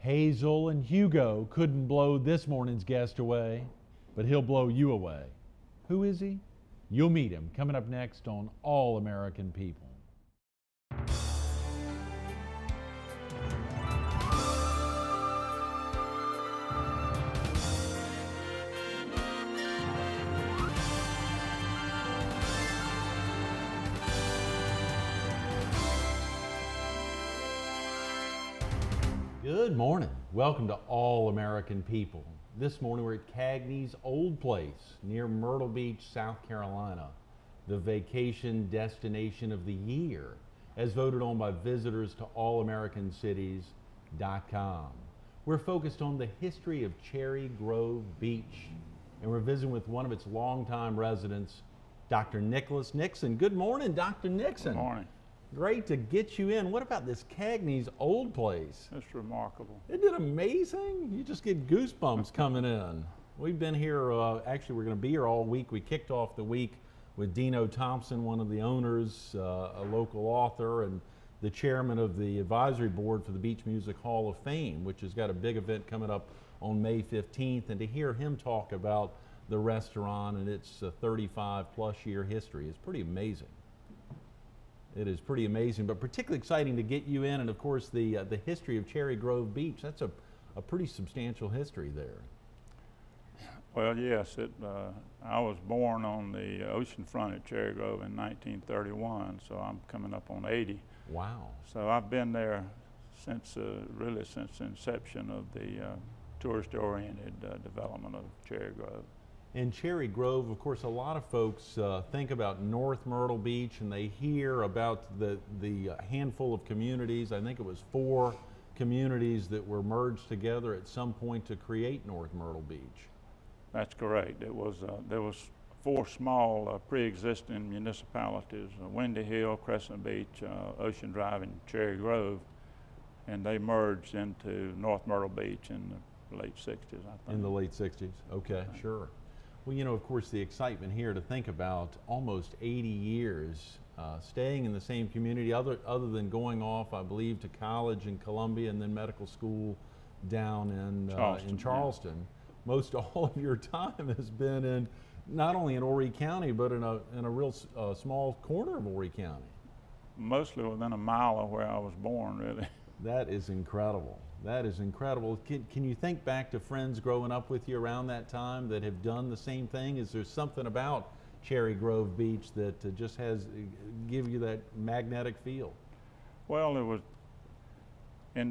Hazel and Hugo couldn't blow this morning's guest away, but he'll blow you away. Who is he? You'll meet him coming up next on All American People. Good morning. Welcome to All American People. This morning we're at Cagney's Old Place near Myrtle Beach, South Carolina, the vacation destination of the year as voted on by visitors to allamericancities.com. We're focused on the history of Cherry Grove Beach, and we're visiting with one of its longtime residents, Dr. Nicholas Nixon. Good morning, Dr. Nixon. Good morning. Great to get you in. What about this Cagney's Old Place? It's remarkable. Isn't it amazing? You just get goosebumps coming in. We've been here, actually we're going to be here all week. We kicked off the week with Dino Thompson, one of the owners, a local author, and the chairman of the advisory board for the Beach Music Hall of Fame, which has got a big event coming up on May 15th. And to hear him talk about the restaurant and its 35-plus year history is pretty amazing. It is pretty amazing, but particularly exciting to get you in, and of course the history of Cherry Grove Beach. That's a pretty substantial history there. Well, yes, I was born on the oceanfront at Cherry Grove in 1931, so I'm coming up on 80. Wow. So I've been there since, really since the inception of the tourist-oriented development of Cherry Grove. In Cherry Grove, of course, a lot of folks think about North Myrtle Beach and they hear about the handful of communities. I think it was 4 communities that were merged together at some point to create North Myrtle Beach. That's correct. There was 4 small pre-existing municipalities, Windy Hill, Crescent Beach, Ocean Drive, and Cherry Grove, and they merged into North Myrtle Beach in the late 60s, I think. In the late 60s, okay, sure. Well, you know, of course, the excitement here to think about almost 80 years staying in the same community, other than going off, I believe, to college in Columbia and then medical school down in Charleston. Yeah. Most all of your time has been in not only in Horry County, but in a real small corner of Horry County. Mostly within a mile of where I was born, really. That is incredible. That is incredible. Can you think back to friends growing up with you around that time that have done the same thing? Is there something about Cherry Grove Beach that just give you that magnetic feel? Well, it was,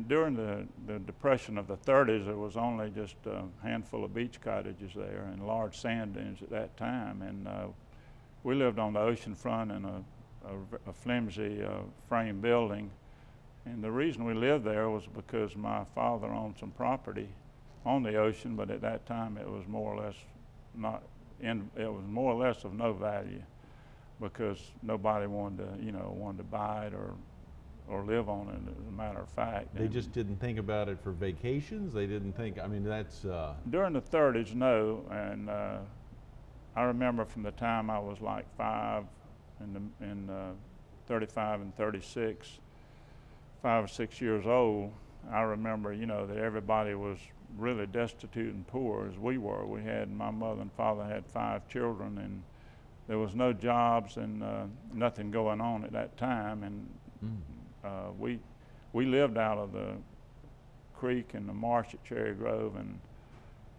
during the Depression of the 30s, there was only just a handful of beach cottages there and large sand dunes at that time. And we lived on the ocean front in a flimsy frame building. And the reason we lived there was because my father owned some property on the ocean, but at that time it was more or less of no value because nobody wanted to buy it or live on it, as a matter of fact. They just didn't think about it for vacations? They didn't think, I mean, that's... During the 30s, no, and I remember from the time I was like 5 in 35 and 36, 5 or 6 years old, I remember, that everybody was really destitute and poor as we were. My mother and father had 5 children, and there was no jobs and nothing going on at that time. And we lived out of the creek and the marsh at Cherry Grove, and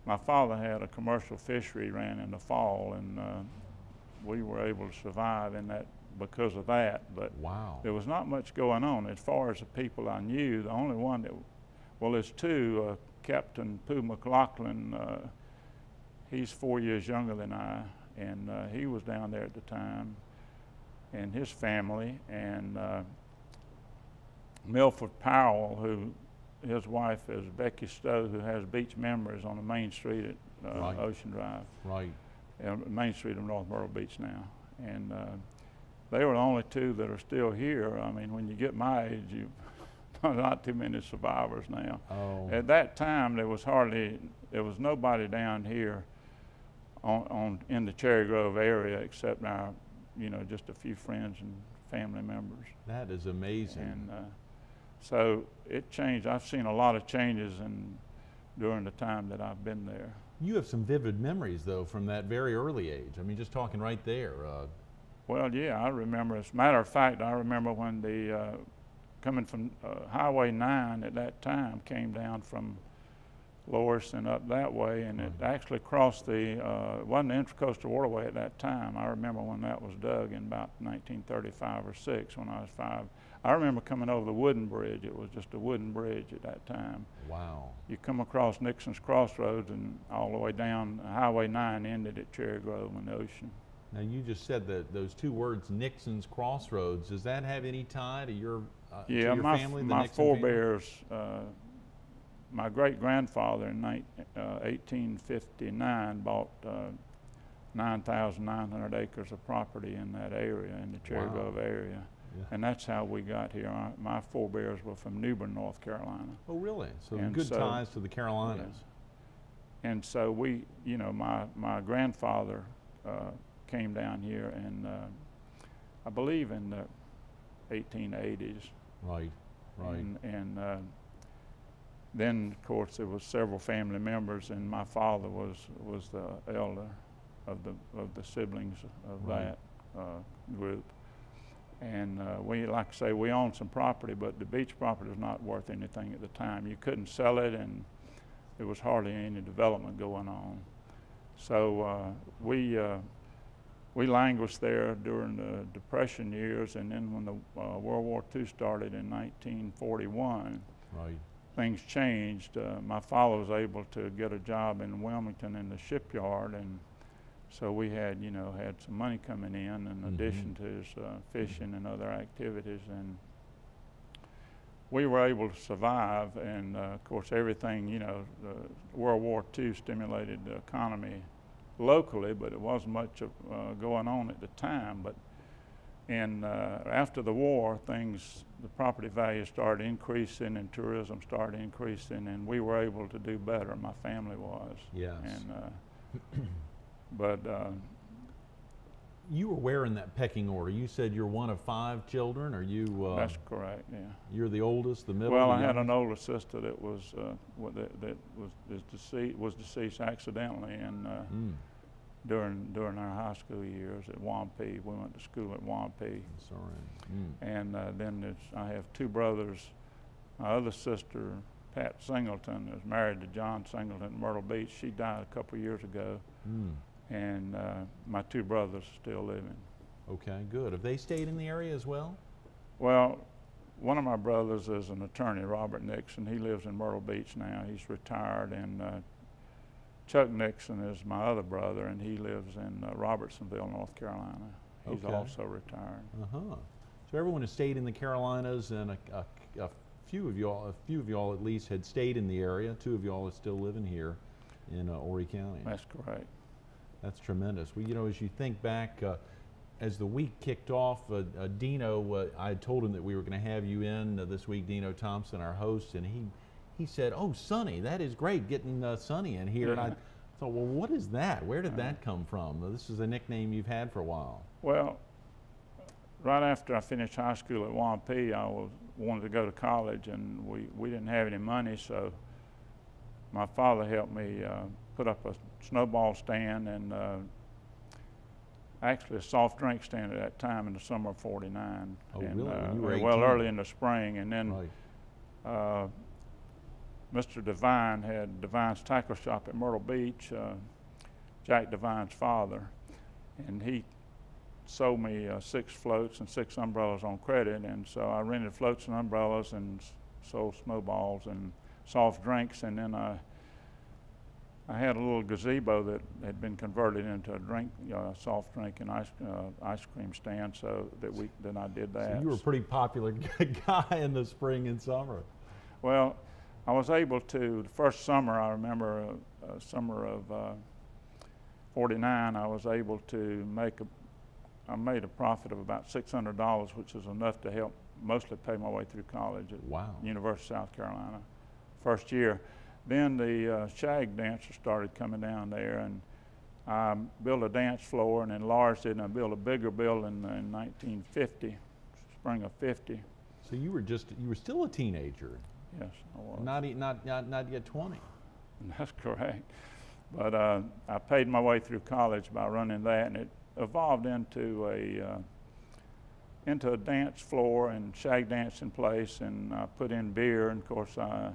my father had a commercial fishery ran in the fall, and we were able to survive in that because of that, but wow. There was not much going on. As far as the people I knew, the only one that, well, there's 2, Captain Pooh McLaughlin, he's 4 years younger than I, and he was down there at the time, and his family, and Milford Powell, who his wife is Becky Stowe, who has beach memories on the main street at right. Ocean Drive. Right. Main Street of North Myrtle Beach now, and they were the only 2 that are still here. I mean, when you get my age, not too many survivors now. Oh. At that time, there was nobody down here in the Cherry Grove area except our, just a few friends and family members. That is amazing. And So it changed. I've seen a lot of changes during the time that I've been there. You have some vivid memories, though, from that very early age. I mean, just talking right there. Well, yeah, I remember. As a matter of fact, I remember when the coming from Highway 9 at that time came down from Loris and up that way, and it actually crossed it wasn't the Intracoastal Waterway at that time. I remember when that was dug in about 1935 or 6 when I was 5. I remember coming over the wooden bridge. It was just a wooden bridge at that time. Wow. You come across Nixon's Crossroads and all the way down Highway 9 ended at Cherry Grove in the ocean. Now, you just said that those two words, Nixon's Crossroads. Does that have any tie to your, yeah, to your family? My forebears, my great-grandfather in 1859 bought 9,900 acres of property in that area, in the Cherry Grove area. Yeah. And that's how we got here. My forebears were from Newbern, North Carolina. Oh, really? So good ties to the Carolinas. Yeah. And so we, you know, my grandfather came down here in, I believe in the 1880s. Right, right. And then, of course, there was several family members, and my father was the elder of the siblings of that group. And we, like I say, we owned some property, but the beach property was not worth anything at the time. You couldn't sell it, and there was hardly any development going on. So we languished there during the Depression years, and then when the World War II started in 1941, things changed. My father was able to get a job in Wilmington in the shipyard, and so we had, you know, had some money coming in addition to his fishing and other activities, and we were able to survive. And of course, everything, you know, World War II stimulated the economy locally, but it wasn't much going on at the time. But after the war, the property value started increasing and tourism started increasing, and we were able to do better. My family was. Yes. And but you were where in that pecking order? You said you're one of 5 children. Are you? That's correct. Yeah. You're the oldest, the middle. Well, I had an older sister that was deceased accidentally, and during our high school years at Wampee. We went to school at Wampee. Sorry. And then I have 2 brothers. My other sister, Pat Singleton, is married to John Singleton in Myrtle Beach. She died a couple years ago. And my 2 brothers are still living. Okay, good. Have they stayed in the area as well? Well, one of my brothers is an attorney, Robert Nixon. He lives in Myrtle Beach now. He's retired. And Chuck Nixon is my other brother, and he lives in Robertsonville, North Carolina. He's also retired. So everyone has stayed in the Carolinas, and a few of y'all at least had stayed in the area. 2 of y'all are still living here in Horry County. That's correct. That's tremendous. Well, you know, as you think back, as the week kicked off, Dino, I had told him that we were going to have you in this week, Dino Thompson, our host, and he said, "Oh, Sonny, that is great, getting Sonny in here." Yeah. And I thought, well, what is that? Where did that come from? This is a nickname you've had for a while. Well, right after I finished high school at Wampee, I wanted to go to college, and we didn't have any money, so my father helped me put up a snowball stand and actually a soft drink stand at that time in the summer of '49. Oh, and, really? You were 18? Well, early in the spring, and then Mr. Devine had Devine's Tackle Shop at Myrtle Beach, Jack Devine's father, and he sold me 6 floats and 6 umbrellas on credit, and so I rented floats and umbrellas and sold snowballs and soft drinks, and then I had a little gazebo that had been converted into a soft drink and ice cream stand, so then I did that. So you were a pretty popular guy in the spring and summer. Well, I was able to, the first summer, I remember, summer of '49, I was able to I made a profit of about $600, which was enough to help mostly pay my way through college at University of South Carolina. First year. Then the shag dancers started coming down there, and I built a dance floor and enlarged it, and I built a bigger building in 1950, spring of '50. So you were still a teenager. Yes, I was. Not yet 20. That's correct. But I paid my way through college by running that, and it evolved into a dance floor and shag dancing place, and I put in beer, and of course I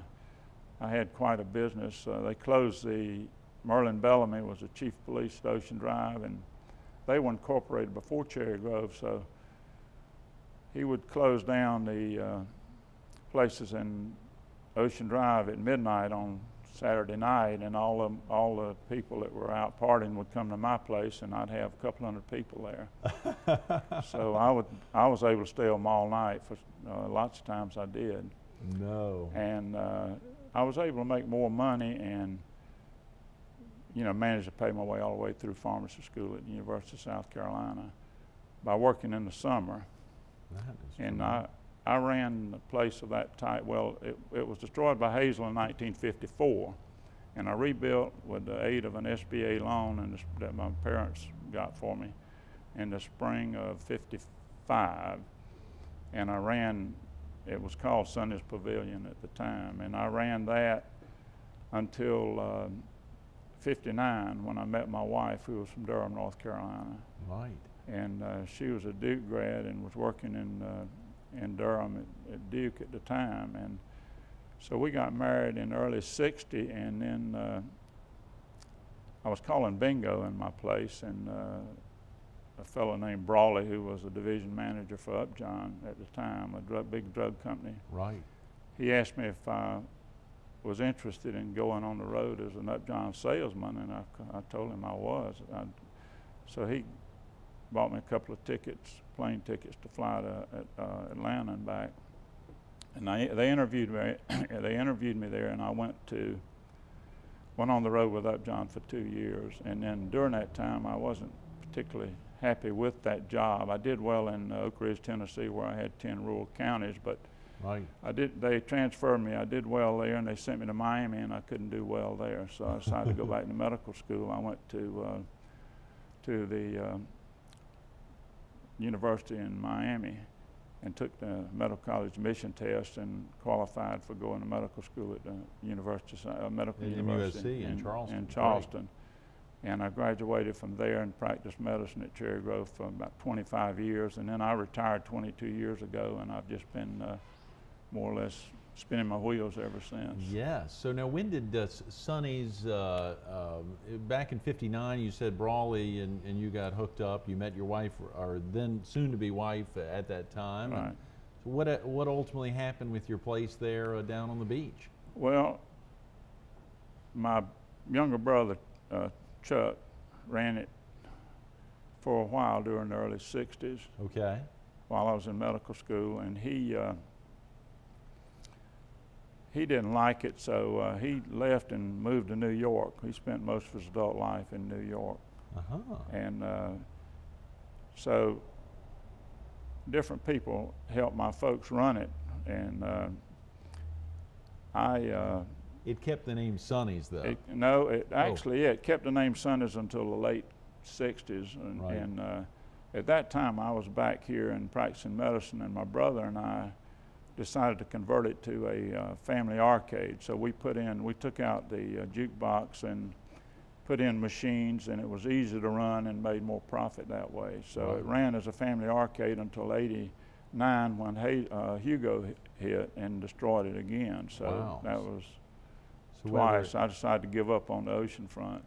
had quite a business. They closed Merlin Bellamy was the chief of police at Ocean Drive, and they were incorporated before Cherry Grove, so he would close down the places in Ocean Drive at midnight on Saturday night, and all the people that were out partying would come to my place, and I'd have a couple hundred people there. So I was able to stay home all night for lots of times I did. No. And I was able to make more money and managed to pay my way all the way through pharmacy school at the University of South Carolina by working in the summer. And I ran the place of that type. Well, it was destroyed by Hazel in 1954, and I rebuilt with the aid of an SBA loan that my parents got for me in the spring of '55. And I ran, it was called Sunday's Pavilion at the time, and I ran that until '59 when I met my wife, who was from Durham, North Carolina. Right. And she was a Duke grad and was working in Durham at Duke at the time, and so we got married in early '60, and then I was calling bingo in my place, and a fellow named Brawley, who was a division manager for Upjohn at the time, a big drug company. Right. He asked me if I was interested in going on the road as an Upjohn salesman, and I told him I was. So he bought me a couple of tickets, plane tickets to fly to Atlanta and back. And they interviewed me. They interviewed me there, and I went on the road with Upjohn for 2 years. And then during that time, I wasn't particularly happy with that job. I did well in Oak Ridge, Tennessee, where I had 10 rural counties, but right. They transferred me. I did well there, and they sent me to Miami, and I couldn't do well there. So I decided to go back to medical school. I went to the university in Miami and took the medical college admission test and qualified for going to medical school at the University in Charleston. In Charleston. Right. And I graduated from there and practiced medicine at Cherry Grove for about 25 years, and then I retired 22 years ago, and I've just been more or less spinning my wheels ever since. Yes. So now, when did Sonny's, back in '59, you said Brawley and you got hooked up. You met your wife, or then soon-to-be wife, at that time. Right. So what ultimately happened with your place there down on the beach? Well, my younger brother, Chuck, ran it for a while during the early '60s. Okay. While I was in medical school, and he didn't like it, so he left and moved to New York. He spent most of his adult life in New York. Uh-huh. And so different people helped my folks run it, and it kept the name Sonny's, though. It kept the name Sonny's until the late '60s, right. And at that time I was back here and practicing medicine, and my brother and I decided to convert it to a family arcade. So we took out the jukebox and put in machines, and it was easy to run and made more profit that way. So right. It ran as a family arcade until '89 when Hugo hit and destroyed it again. So wow. That was twice. I decided to give up on the oceanfront.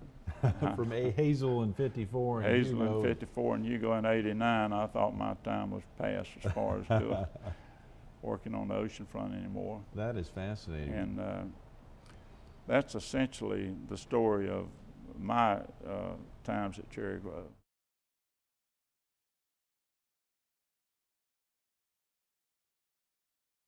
From Hazel in '54 and Hazel Hugo. in '54 and Hugo in '89, I thought my time was past as far as doing working on the oceanfront anymore. That is fascinating. And that's essentially the story of my times at Cherry Grove.